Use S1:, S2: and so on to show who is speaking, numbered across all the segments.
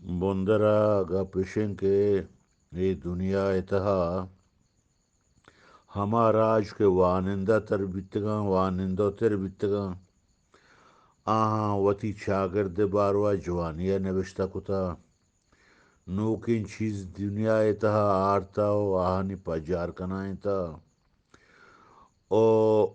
S1: Bondara ga pishinke ye dünya etaha Hamaraj ke vaninda ter bittigan vanindo ter bittigan aha wati şagirde barwa jwaniya nevişta kuta nukin çiz dünya etaha arta o ahani pajar kanayta o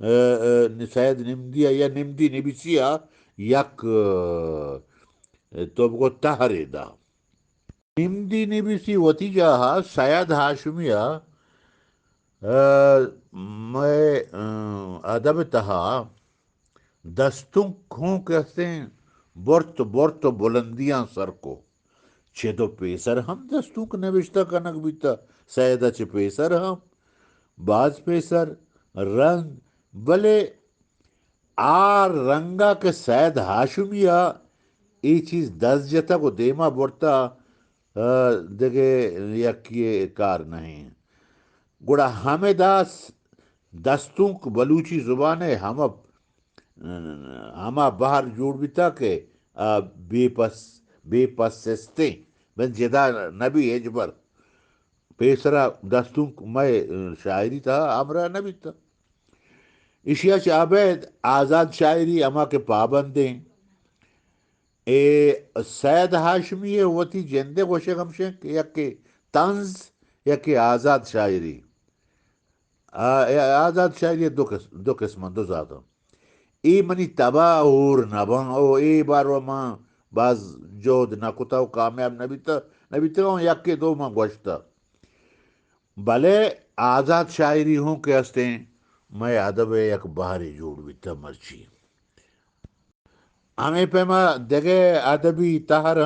S1: سید نمدیہ یا نمدی نبیسیہ یک تو بگو تحری دا نمدی نبیسی وتی جاہا سید ہاشمیہ میں ادب تہا دستوں کھوں کہتے ہیں برت برت بلندیاں سر کو چھے تو پیسر ہم دستوں کو نوشتہ کنک بیتا سیدہ چھے پیسر ہم باز پیسر رنگ بلے آر رنگا کے سید ہاشمیہ ای چیز دس جتا کو دیما بڑتا دیکھے یکی کار نہیں گوڑا ہمیں داس دستوں کو بلوچی زبان ہے ہما باہر جوڑ بیتا کہ بے پس سستے بن جدا نبی اجبر پیسرا دستوں میں شاعری تھا امرا نبی تھا اشیا عابد آزاد شاعری اما کے پابندیں اے سید ہاشمی وتی جندے گوشے گمشے یا کہ طنز یا کہ آزاد شاعری آزاد شاعری دو قسم دو ذاتوں ای منی تباہ اور نبان او ای بارو ماں باز جود نکتا و کامیاب نبیتا ہوں یک کے دو ماں گوشتا بلے آزاد شاعری ہوں کہ ہستے میں ادب یک باہری جوڑ بیتا مرچی ہمیں پیما دگے ادبی تہر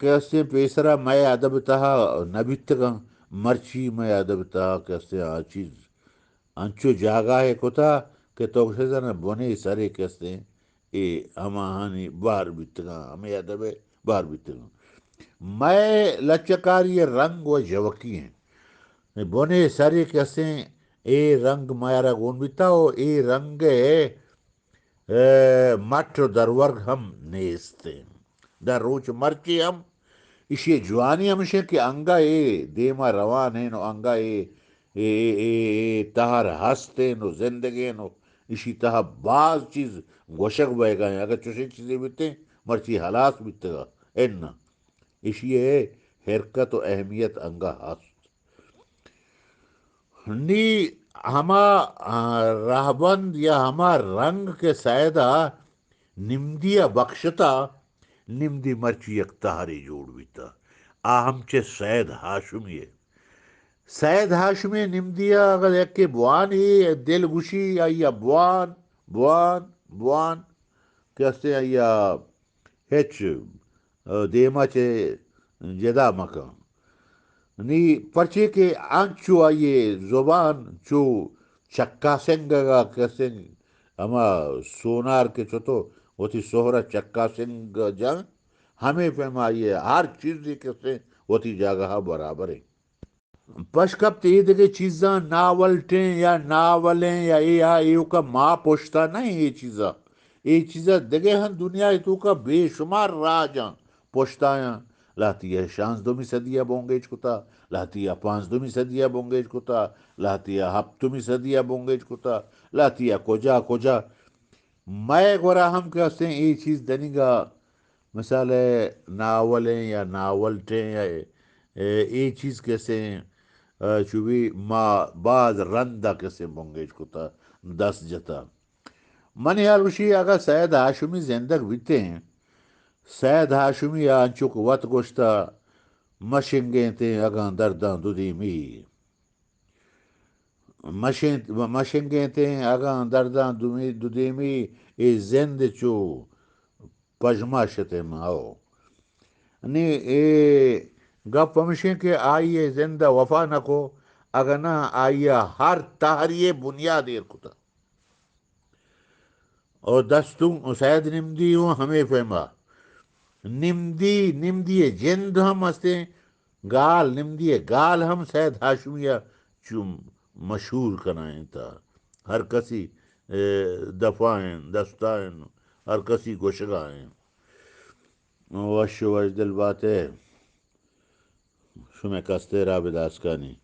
S1: کہ ہستے پیسرا میں ادب تہا نبیتا مرچی میں ادب تہا کہ ہستے چیز انچو جاگا ہے کتا کہ تو کسی بنے سارے کہتے ہیں اے ہما ہانی باہر بیتگا ہمیں ادب ہے باہر بیتگا میں لچکاری رنگ و جوکی ہیں بنے سارے کہتے ہیں اے رنگ مایارا گون بیتا ہو اے رنگ مٹ در ورگ ہم نیستے در روچ مرچی ہم اسی جوانی ہمشہ کہ انگا اے دیما روان ہے نو انگا اے تہر ہستے نو زندگی نو اسی تہا بعض چیز گوشک بے گئے اگر چوشے چیزیں بیتے مرچی حالات بیتے گا اینا اسی ہے حرکت و اہمیت انگا ہست نی ہما راہبند یا ہما رنگ کے سیدہ نمدیا بخشتا نمدی مرچی یک تہاری جوڑ بیتا آہم چے سید ہاشمی سید ہاشمی نمدیا اگر ایک کے بوانی دل گوشی آیا بوان کہتے آیا ہیچ دیما چے جدا مکان نی پرچے کے آنچو آئیے زبان چو چکا سنگا کہتے اما سونار کے چتو وہ تھی سہرا چکا سنگ جنگ ہمیں فہم آئیے ہر چیز کہتے وہ تھی جاگہ برابر ہے پشکب تید کے چیزاں ناولٹیں یا ناولیں یا ایو کا ماں پوچھتا نہیں یہ چیزاں دگے ہن دنیا تو کا بے شمار راجاں پوچھتا ہیں لاتی ہے شانس دومی صدیہ بونگیج کتا لاتی ہے پانچ دومی صدیہ بونگیج کتا لاتی ہے ہفتمی صدیہ بونگیج کتا لاتی ہے کجا میں گورا ہم کہتے ہیں یہ چیز دنی گا مثال ہے ناولیں یا ناولٹیں یا یہ چیز کیسے ہیں چوبی ما بعض رندہ کیسے بونگیج کتا دس جتا من یار وشی اگر سید ہاشمی زندگ بیتے ہیں سید ہاشمی آنچوک وط گوشتا مشنگیں تے اگاں درداں دودیمی مشنگیں تے اگاں درداں دودیمی ای زند چو پجما شتے ماؤ نی اے گپ ہمشیں کہ آئیے زندہ وفا نکو اگر نہ آئیے ہر تحریے بنیاد کتا اور دستوں سید نمدی ہوں ہمیں فہما نمدی جند ہم ہستے گال نمدی گال ہم سید ہاشمیہ چون مشہور کنائیں تا ہر کسی دفاعیں دستائیں ہر کسی گوشگائیں وش دل بات ہے شمع کستے را بداسکانی